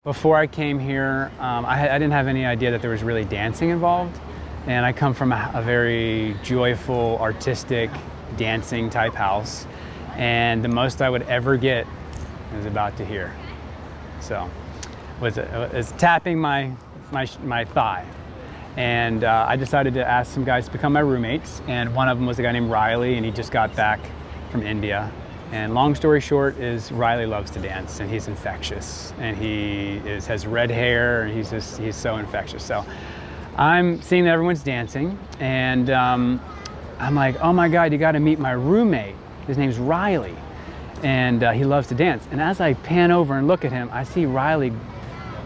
Before I came here, I didn't have any idea that there was really dancing involved. And I come from a very joyful, artistic, dancing type house. And the most I would ever get is about to hear. So, was tapping my thigh. And I decided to ask some guys to become my roommates. And one of them was a guy named Riley, and he just got back from India. And long story short is Riley loves to dance, and he's infectious, and has red hair, and he's so infectious. So I'm seeing that everyone's dancing, and I'm like, oh my God, you got to meet my roommate. His name's Riley, and he loves to dance. And as I pan over and look at him, I see Riley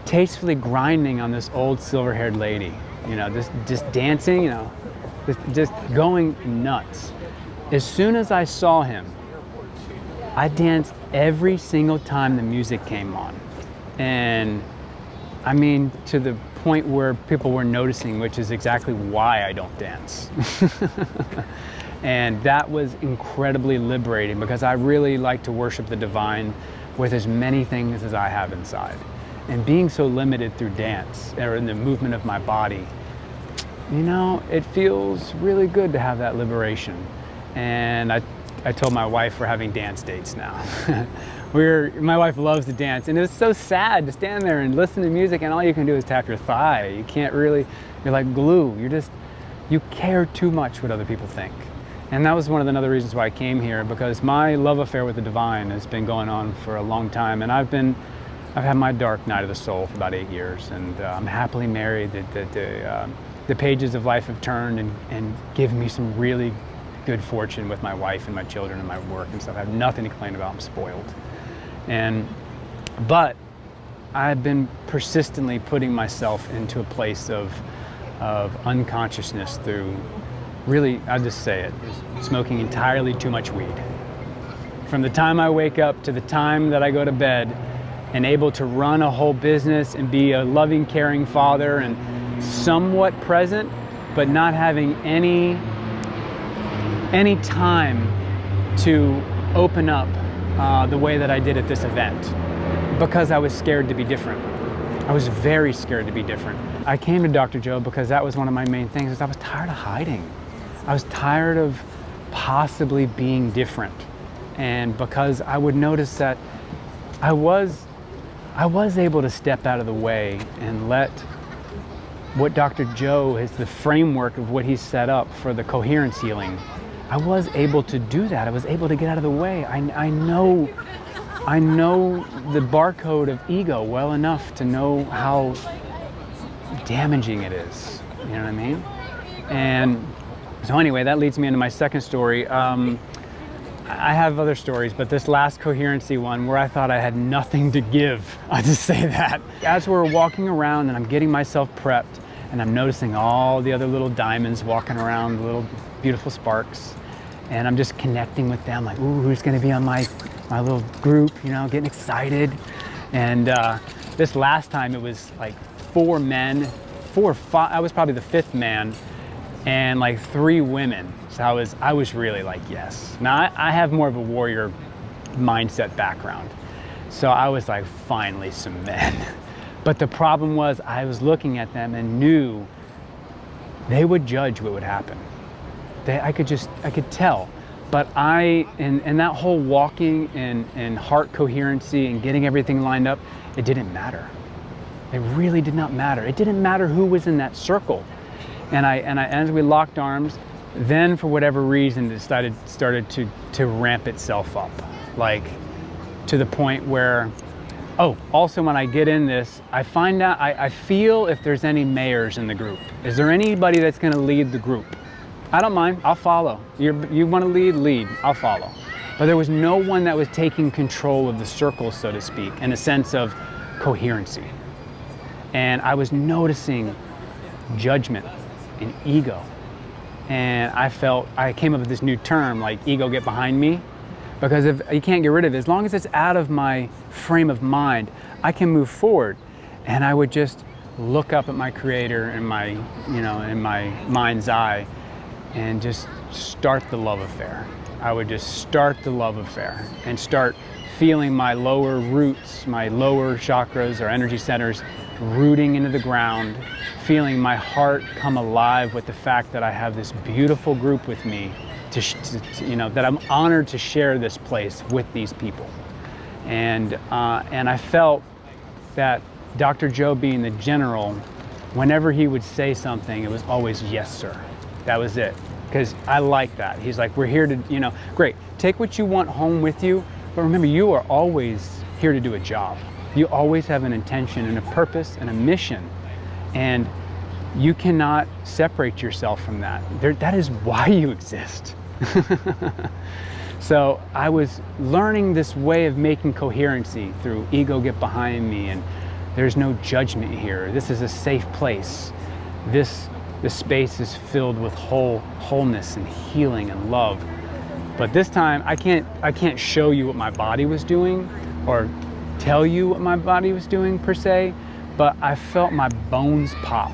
tastefully grinding on this old silver-haired lady, just dancing, just going nuts. As soon as I saw him, I danced every single time the music came on. And I mean, to the point where people were noticing, which is exactly why I don't dance. And that was incredibly liberating, because I really like to worship the divine with as many things as I have inside. And being so limited through dance, or in the movement of my body, it feels really good to have that liberation. And I told my wife we're having dance dates now. My wife loves to dance, and it was so sad to stand there and listen to music and all you can do is tap your thigh. You can't really, you're like glue. You care too much what other people think. And that was one of the other reasons why I came here, because my love affair with the divine has been going on for a long time, and I've had my dark night of the soul for about 8 years, and I'm happily married. The pages of life have turned and given me some really good fortune with my wife and my children and my work and stuff. I have nothing to complain about. I'm spoiled. But I've been persistently putting myself into a place of unconsciousness through, really, I'll just say it, smoking entirely too much weed. From the time I wake up to the time that I go to bed, and able to run a whole business and be a loving, caring father and somewhat present, but not having any time to open up the way that I did at this event, because I was scared to be different. I was very scared to be different. I came to Dr. Joe because that was one of my main things, is I was tired of hiding. I was tired of possibly being different. And because I would notice that I was able to step out of the way and let what Dr. Joe is, the framework of what he's set up for the coherence healing, I was able to do that. I was able to get out of the way. I know the barcode of ego well enough to know how damaging it is. You know what I mean? And so anyway, that leads me into my second story. I have other stories, but this last coherency one, where I thought I had nothing to give, I'll just say that. As we're walking around and I'm getting myself prepped, and I'm noticing all the other little diamonds walking around, the little beautiful sparks, and I'm just connecting with them, like, ooh, who's gonna be on my little group, getting excited. And this last time it was like 4 men, 4 or 5, I was probably the 5th man, and like 3 women. So I was really like, yes. Now I have more of a warrior mindset background. So I was like, finally some men. But the problem was, I was looking at them and knew they would judge what would happen. I could tell. But in that whole walking and heart coherency and getting everything lined up, it didn't matter. It really did not matter. It didn't matter who was in that circle. And as we locked arms, then for whatever reason it started to ramp itself up, like to the point where, also when I get in this, I find out, I feel if there's any mayors in the group. Is there anybody that's gonna lead the group? I don't mind, I'll follow. You wanna lead, I'll follow. But there was no one that was taking control of the circle, so to speak, in a sense of coherency. And I was noticing judgment and ego. And I came up with this new term, like ego get behind me, because if you can't get rid of it, as long as it's out of my frame of mind, I can move forward. And I would just look up at my creator in my mind's eye and just start the love affair. I would just start the love affair and start feeling my lower roots, my lower chakras or energy centers rooting into the ground, feeling my heart come alive with the fact that I have this beautiful group with me, that I'm honored to share this place with these people. And I felt that Dr. Joe, being the general, whenever he would say something, it was always, yes, sir. That was it. Because I like that. He's like, we're here to, great, take what you want home with you, but remember, you are always here to do a job. You always have an intention and a purpose and a mission, and you cannot separate yourself from that. That is why you exist. So I was learning this way of making coherency through ego get behind me, and there's no judgment here. This is a safe place. This space is filled with wholeness and healing and love. But this time, I can't show you what my body was doing or tell you what my body was doing per se, but I felt my bones pop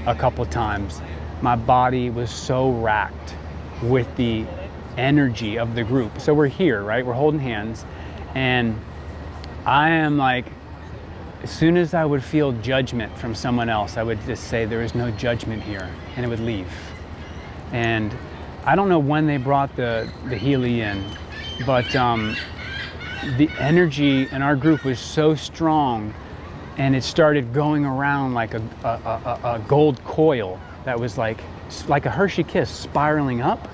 a couple times. My body was so racked with the energy of the group. So we're here, right? We're holding hands, and I am like, as soon as I would feel judgment from someone else, I would just say, there is no judgment here, and it would leave. And I don't know when they brought the healee in, but the energy in our group was so strong, and it started going around like a gold coil that was like a Hershey kiss spiraling up.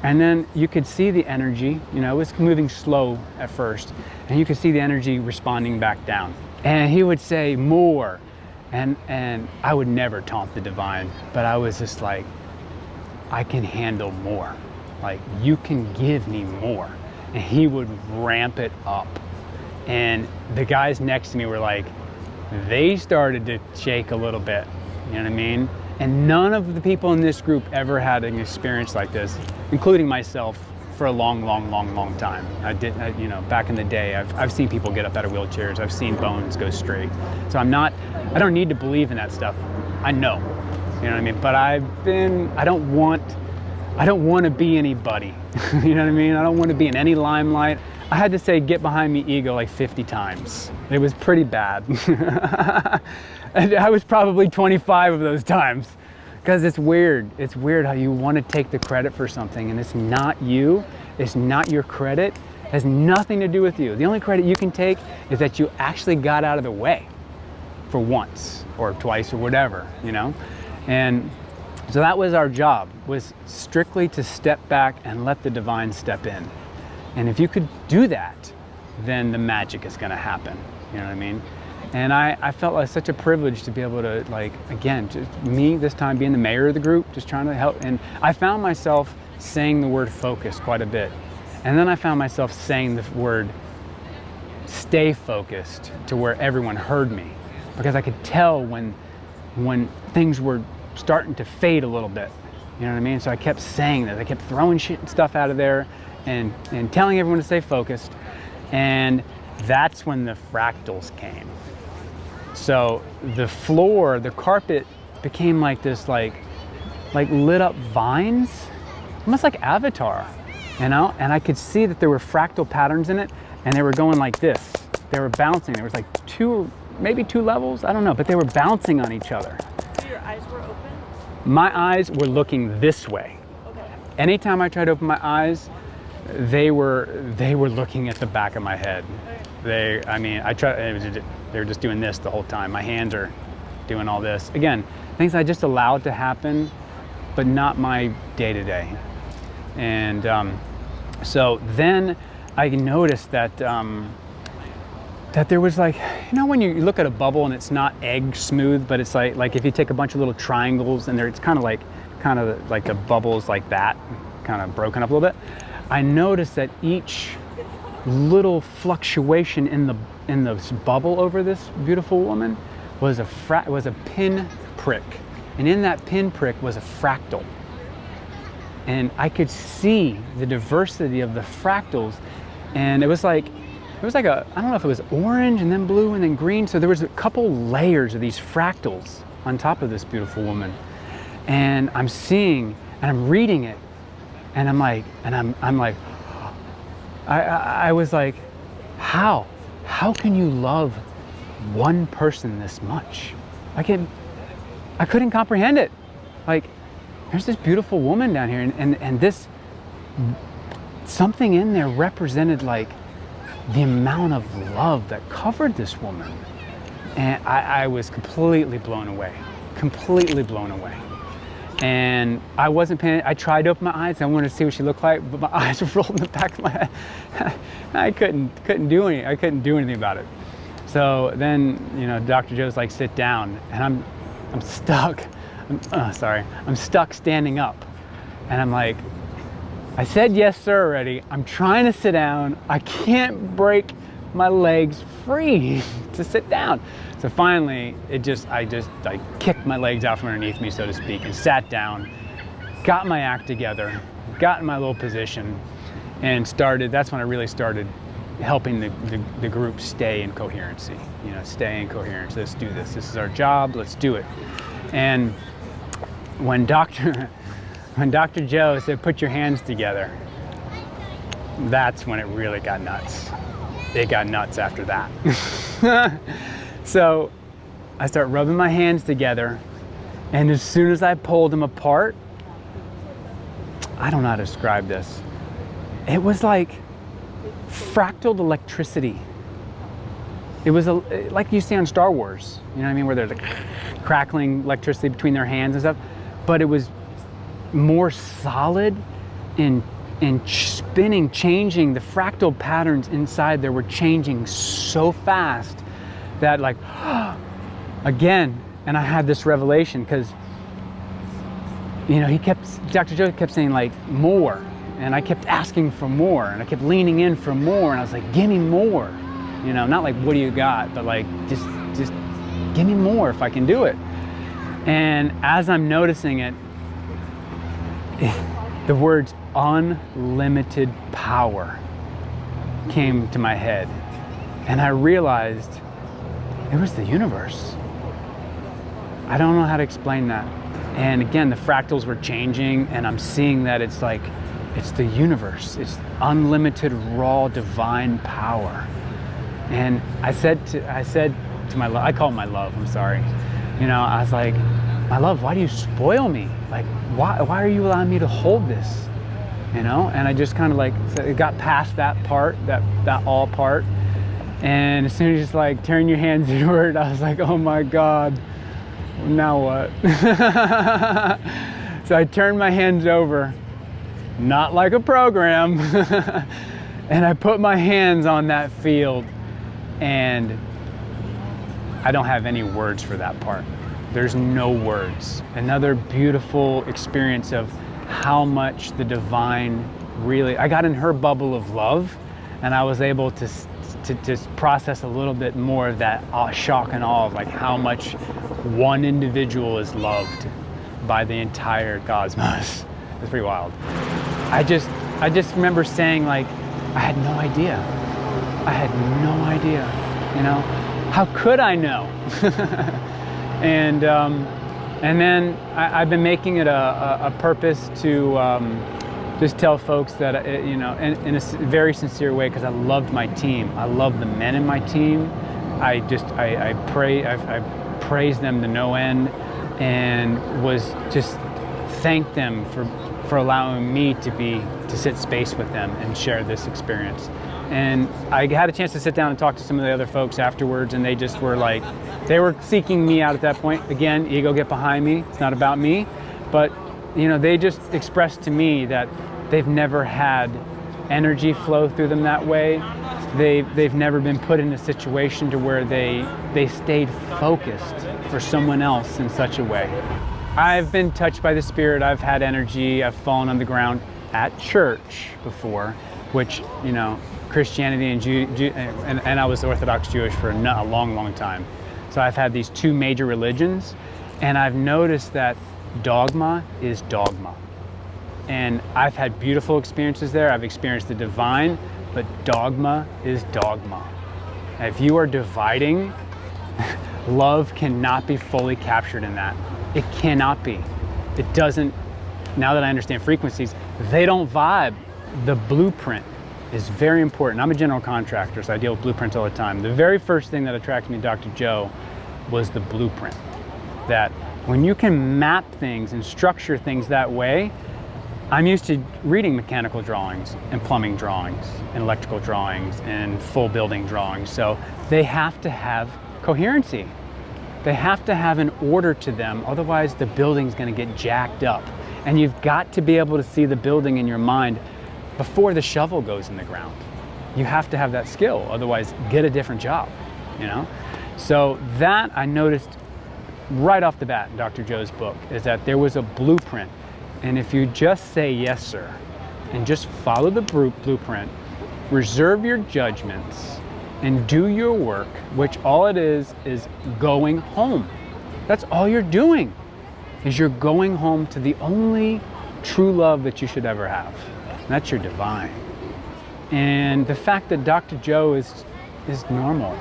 And then you could see the energy, it was moving slow at first, and you could see the energy responding back down. And he would say more, and I would never taunt the divine, but I was just like, I can handle more. Like, you can give me more. And he would ramp it up. And the guys next to me were like, they started to shake a little bit, you know what I mean? And none of the people in this group ever had an experience like this, including myself, for a long, long, long, long time. Back in the day, I've seen people get up out of wheelchairs. I've seen bones go straight. So I don't need to believe in that stuff. I know, you know what I mean? But I don't want to be anybody. You know what I mean? I don't want to be in any limelight. I had to say, get behind me, ego, like 50 times. It was pretty bad. And I was probably 25 of those times. Because it's weird. It's weird how you want to take the credit for something, and it's not you. It's not your credit. It has nothing to do with you. The only credit you can take is that you actually got out of the way for once or twice or whatever, And so that was our job, was strictly to step back and let the divine step in. And if you could do that, then the magic is going to happen. You know what I mean? And I felt like such a privilege to be able to, again, just me this time being the mayor of the group, just trying to help. And I found myself saying the word focus quite a bit. And then I found myself saying the word stay focused to where everyone heard me. Because I could tell when things were starting to fade a little bit. You know what I mean? So I kept saying that. I kept throwing stuff out of there and telling everyone to stay focused. And that's when the fractals came. So the floor, the carpet became like this, like lit up vines, almost like Avatar, And I could see that there were fractal patterns in it, and they were going like this. They were bouncing. There was like maybe two levels, I don't know, but they were bouncing on each other. So your eyes were open? My eyes were looking this way. Okay. Anytime I tried to open my eyes, they were looking at the back of my head. Okay. They were just doing this the whole time. My hands are doing all this. Again, things I just allowed to happen, but not my day-to-day. And so then I noticed that that there was when you look at a bubble and it's not egg smooth, but it's like if you take a bunch of little triangles and it's kind of like the bubbles like that, kind of broken up a little bit. I noticed that each little fluctuation in the bubble over this beautiful woman was a pin prick, and in that pin prick was a fractal. And I could see the diversity of the fractals, and it was like I don't know if it was orange and then blue and then green. So there was a couple layers of these fractals on top of this beautiful woman. And I'm seeing and I'm reading it, and I was like, how can you love one person this much? I couldn't comprehend it. Like, there's this beautiful woman down here, and this, something in there represented like the amount of love that covered this woman. And I was completely blown away. And I wasn't paying, I tried to open my eyes, I wanted to see what she looked like, but my eyes were rolled in the back of my head. I couldn't do anything about it. So then, Dr. Joe's like, sit down, and I'm stuck. I'm stuck standing up. And I'm like, I said yes, sir, already. I'm trying to sit down. I can't break my legs free to sit down. So finally, I kicked my legs out from underneath me, so to speak, and sat down, got my act together, got in my little position, and that's when I really started helping the group stay in coherency. Stay in coherence. Let's do this. This is our job. Let's do it. And when Dr. Joe said, put your hands together, that's when it really got nuts. It got nuts after that. So I start rubbing my hands together, and as soon as I pulled them apart, I don't know how to describe this. It was like fractal electricity. It was like you see on Star Wars, you know what I mean, where there's like crackling electricity between their hands and stuff, but it was more solid and spinning, changing. The fractal patterns inside there were changing so fast that, like, again, and I had this revelation because, Dr. Joe kept saying, like, more, and I kept asking for more, and I kept leaning in for more, and I was like, give me more, not like, what do you got, but like, just give me more if I can do it. And as I'm noticing it, the words unlimited power came to my head, and I realized it was the universe. I don't know how to explain that. And again, the fractals were changing, and I'm seeing that it's the universe. It's unlimited, raw, divine power. And I said to my love, I call it my love, I'm sorry. I was like, my love, why do you spoil me? Like, why are you allowing me to hold this? And I just kind of like, so it got past that part, that all part. And as soon as it's like, turn your hands inward, I was like, oh my God, now what? So I turned my hands over, not like a program, and I put my hands on that field, and I don't have any words for that part. There's no words. Another beautiful experience of how much the divine really, I got in her bubble of love, and I was able to process a little bit more of that shock and awe of like how much one individual is loved by the entire cosmos. It's pretty wild. I just remember saying, like, I had no idea. How could I know? And then I've been making it a purpose to just tell folks that, in a very sincere way, because I loved my team. I love the men in my team. I praise them to no end, and was just thank them for allowing me to sit space with them and share this experience. And I had a chance to sit down and talk to some of the other folks afterwards, and they just were like, they were seeking me out at that point. Again, ego, get behind me. It's not about me. But, they just expressed to me that they've never had energy flow through them that way. They've never been put in a situation to where they stayed focused for someone else in such a way. I've been touched by the Spirit. I've had energy. I've fallen on the ground at church before, which, Christianity and I was Orthodox Jewish for a long, long time. So I've had these two major religions, and I've noticed that dogma is dogma. And I've had beautiful experiences there. I've experienced the divine, but dogma is dogma. If you are dividing, love cannot be fully captured in that. It cannot be. It doesn't, now that I understand frequencies, they don't vibe. The blueprint is very important. I'm a general contractor, so I deal with blueprints all the time. The very first thing that attracted me to Dr. Joe was the blueprint. That when you can map things and structure things that way, I'm used to reading mechanical drawings and plumbing drawings and electrical drawings and full building drawings. So they have to have coherency. They have to have an order to them, otherwise the building's gonna get jacked up. And you've got to be able to see the building in your mind before the shovel goes in the ground. You have to have that skill, otherwise get a different job, you know? So that I noticed right off the bat in Dr. Joe's book, is that there was a blueprint. And if you just say yes, sir, and just follow the blueprint, reserve your judgments, and do your work, which all it is going home. That's all you're doing, is you're going home to the only true love that you should ever have. And that's your divine. And the fact that Dr. Joe is normal.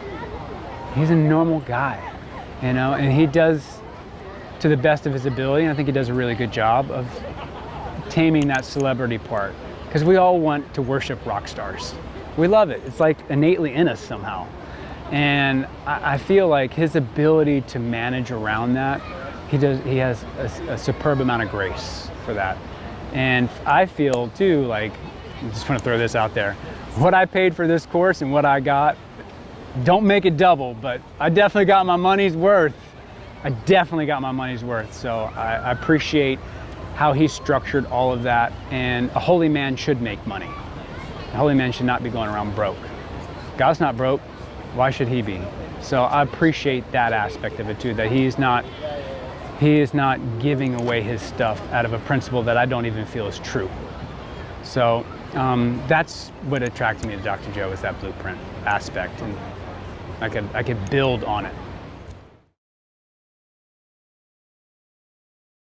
He's a normal guy, you know, and he does to the best of his ability. And I think he does a really good job of taming that celebrity part, because we all want to worship rock stars. We love it. It's like innately in us somehow. And I feel like his ability to manage around that, he has a superb amount of grace for that. And I feel too, like, I just want to throw this out there. What I paid for this course and what I got, don't make it double, but I definitely got my money's worth. I definitely got my money's worth. So I appreciate how he structured all of that. And a holy man should make money. A holy man should not be going around broke. God's not broke. Why should he be? So I appreciate that aspect of it too, that he is not giving away his stuff out of a principle that I don't even feel is true. So that's what attracted me to Dr. Joe, is that blueprint aspect, and I could build on it.